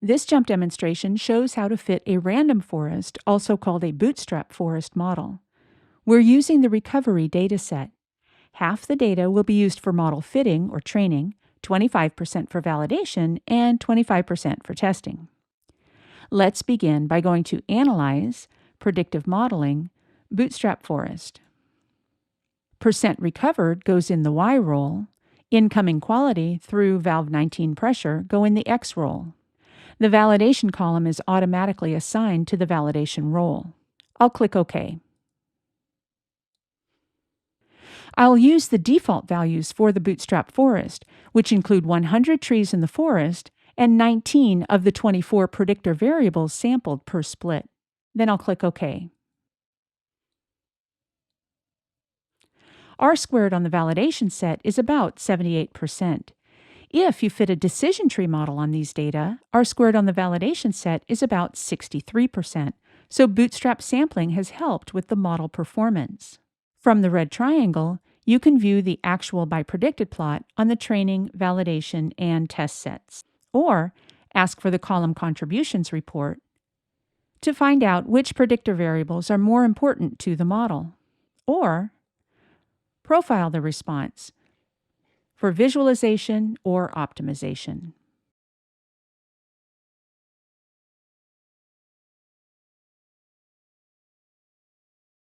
This jump demonstration shows how to fit a random forest, also called a Bootstrap forest model. We're using the recovery dataset. Half the data will be used for model fitting or training, 25% for validation, and 25% for testing. Let's begin by going to Analyze, Predictive Modeling, Bootstrap Forest. Percent recovered goes in the Y role. Incoming quality through valve 19 pressure go in the X role. The validation column is automatically assigned to the validation role. I'll click OK. I'll use the default values for the Bootstrap forest, which include 100 trees in the forest and 19 of the 24 predictor variables sampled per split. Then I'll click OK. R-squared on the validation set is about 78%. If you fit a decision tree model on these data, R-squared on the validation set is about 63%, so Bootstrap sampling has helped with the model performance. From the red triangle, you can view the actual by predicted plot on the training, validation, and test sets, or ask for the column contributions report to find out which predictor variables are more important to the model, or profile the response for visualization or optimization.